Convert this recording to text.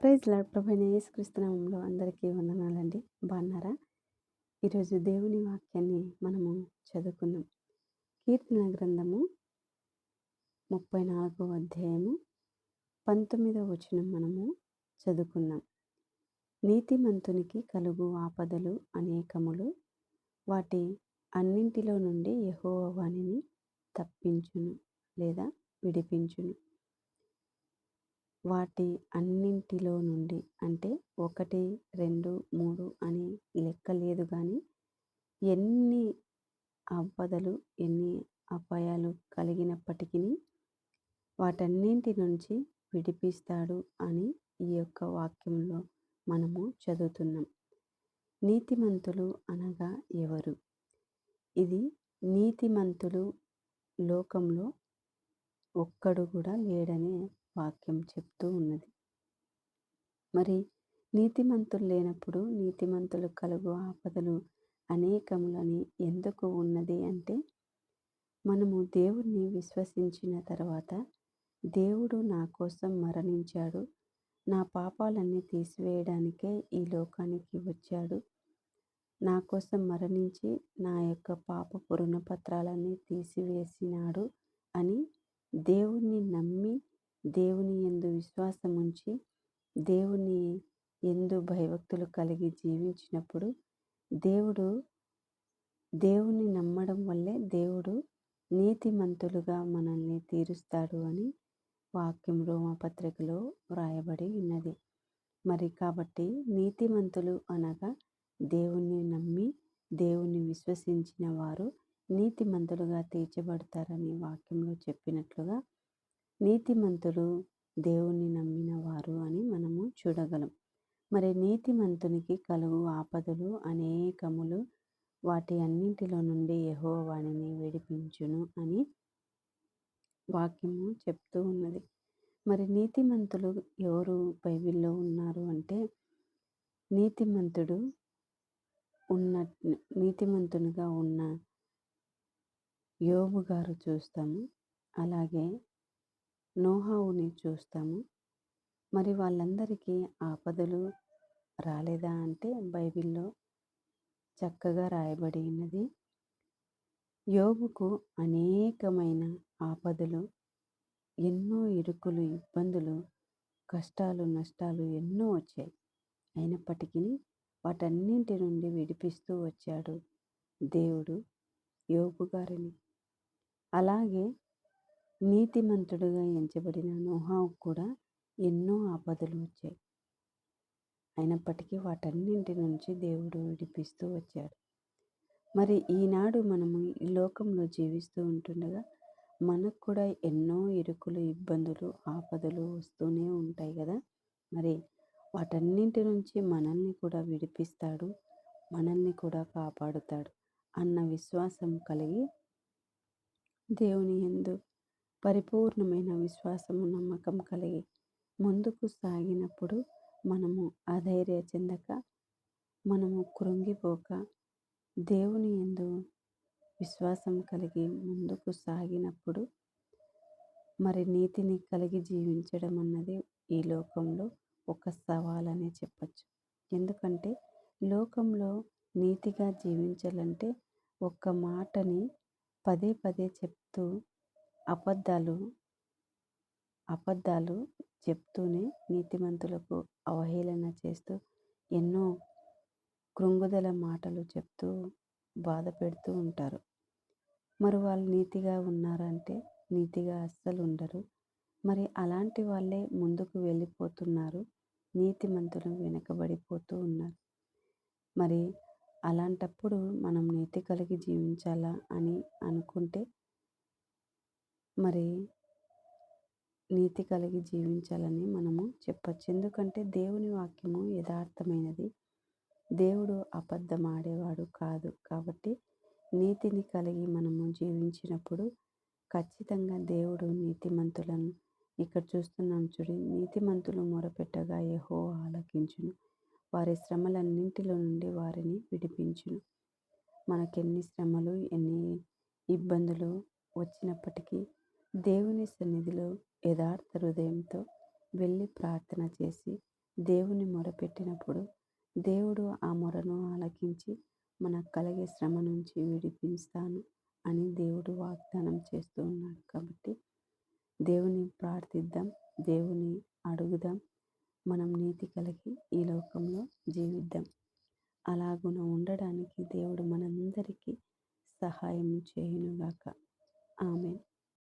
Praise lord. ప్రభువైన యేసుక్రీస్తు నామములో అందరికీ వందనాలండి. బాగున్నారా? ఈరోజు దేవుని వాక్యాన్ని మనము చదువుకుందాం. కీర్తన గ్రంథము 34వ అధ్యాయము 19వ వచనం మనము చదువుకుందాం. నీతిమంతునికి కలుగు ఆపదలు అనేకములు, వాటి అన్నింటిలో నుండి యెహోవా వానిని తప్పించును లేదా విడిపించును. వాటి అన్నింటిలో నుండి అంటే 1, 2, 3 అని లెక్క లేదు కానీ ఎన్ని ఆపదలు ఎన్ని అపాయాలు కలిగినప్పటికీ వాటన్నింటి నుంచి విడిపిస్తాడు అని ఈ యొక్క వాక్యంలో మనము చదువుతున్నాం. నీతిమంతులు అనగా ఎవరు? ఇది నీతిమంతులు లోకంలో ఒక్కడు కూడా లేడనే వాక్యం చెప్తూ ఉన్నది. మరి నీతిమంతులు లేనప్పుడు నీతిమంతులు కలుగు ఆపదలు అనేకములని ఎందుకు ఉన్నది అంటే, మనము దేవుణ్ణి విశ్వసించిన తర్వాత దేవుడు నా కోసం మరణించాడు, నా పాపాలన్నీ తీసివేయడానికే ఈ లోకానికి వచ్చాడు, నా కోసం మరణించి నా యొక్క పాపపు రుణపత్రాలన్నీ తీసివేసినాడు అని దేవుణ్ణి నమ్మి దేవుని యందు విశ్వాసం ఉంచి దేవుని యందు భయభక్తులు కలిగి జీవించినప్పుడు దేవుని నమ్మడం వల్లే దేవుడు నీతిమంతులుగా మనల్ని తీరుస్తాడు అని వాక్యం రోమపత్రికలో వ్రాయబడి ఉన్నది. మరి కాబట్టి నీతిమంతులు అనగా దేవుణ్ణి నమ్మి దేవుణ్ణి విశ్వసించిన వారు నీతిమంతులుగా తీర్చబడతారని వాక్యంలో చెప్పినట్లుగా నీతిమంతులు దేవుణ్ణి నమ్మిన వారు అని మనము చూడగలం. మరి నీతిమంతునికి కలుగు ఆపదలు అనేకములు, వాటి అన్నింటిలో నుండి యెహోవా వానిని విడిపించును అని వాక్యము చెప్తూ ఉన్నది. మరి నీతిమంతులు ఎవరు బైబిల్లో ఉన్నారు అంటే, నీతిమంతునిగా ఉన్న యోబు గారు చూస్తాము, అలాగే నోహావుని చూస్తాము. మరి వాళ్ళందరికీ ఆపదలు రాలేదా అంటే బైబిల్లో చక్కగా రాయబడి ఉన్నది. యోబుకు అనేకమైన ఆపదలు, ఎన్నో ఇరుకులు, ఇబ్బందులు, కష్టాలు, నష్టాలు ఎన్నో వచ్చాయి. అయినప్పటికీ వాటన్నింటి నుండి విడిపిస్తూ వచ్చాడు దేవుడు యోబు గారిని. అలాగే నీతిమంతుడుగా ఎంచబడిన నోహాకు కూడా ఎన్నో ఆపదలు వచ్చాయి. అయినప్పటికీ వాటన్నింటి నుంచి దేవుడు విడిపిస్తూ వచ్చాడు. మరి ఈనాడు మనము ఈ లోకంలో జీవిస్తూ ఉంటుండగా మనకు కూడా ఎన్నో ఇరుకులు, ఇబ్బందులు, ఆపదలు వస్తూనే ఉంటాయి కదా. మరి వాటన్నింటి నుంచి మనల్ని కూడా విడిపిస్తాడు, మనల్ని కూడా కాపాడుతాడు అన్న విశ్వాసం కలిగి దేవుని యందు పరిపూర్ణమైన విశ్వాసము, నమ్మకం కలిగి ముందుకు సాగినప్పుడు మనము అధైర్య చెందక, మనము కృంగిపోక దేవుని యందు విశ్వాసం కలిగి ముందుకు సాగినప్పుడు మరి నీతిని కలిగి జీవించడం అన్నది ఈ లోకంలో ఒక సవాలనే చెప్పచ్చు. ఎందుకంటే లోకంలో నీతిగా జీవించాలంటే ఒక్క మాటని పదే పదే చెప్తూ అబద్ధాలు చెప్తూనే నీతిమంతులకు అవహేళన చేస్తూ ఎన్నో కృంగుదల మాటలు చెప్తూ బాధ పెడుతూ ఉంటారు. మరి వాళ్ళు నీతిగా ఉన్నారంటే నీతిగా అస్సలు ఉండరు. మరి అలాంటి వాళ్ళే ముందుకు వెళ్ళిపోతున్నారు, నీతిమంతులు వెనకబడిపోతూ ఉన్నారు. మరి అలాంటప్పుడు మనం నీతి కలిగి జీవించాలా అని అనుకుంటే మరి నీతి కలిగి జీవించాలని మనము చెప్పచ్చు. ఎందుకంటే దేవుని వాక్యము యథార్థమైనది, దేవుడు అబద్ధం ఆడేవాడు కాదు. కాబట్టి నీతిని కలిగి మనము జీవించినప్పుడు ఖచ్చితంగా దేవుడు నీతిమంతులను, ఇక్కడ చూస్తున్నాం చూడు, నీతిమంతులు మొరపెట్టగా యెహోవా ఆలకించును, వారి శ్రమలన్నింటిలో నుండి వారిని విడిపించును. మనకెన్ని శ్రమలు, ఎన్ని ఇబ్బందులు వచ్చినప్పటికీ దేవుని సన్నిధిలో యథార్థ హృదయంతో వెళ్ళి ప్రార్థన చేసి దేవుని మొరపెట్టినప్పుడు దేవుడు ఆ మొరను ఆలకించి మనకు కలిగే శ్రమ నుంచి విడిపిస్తాను అని దేవుడు వాగ్దానం చేస్తూ ఉన్నాడు. కాబట్టి దేవుని ప్రార్థిద్దాం, దేవుని అడుగుదాం, మనం నీతి కలిగి ఈ లోకంలో జీవిద్దాం. అలాగున ఉండడానికి దేవుడు మనందరికీ సహాయం చేయునుగాక. ఆమేన్.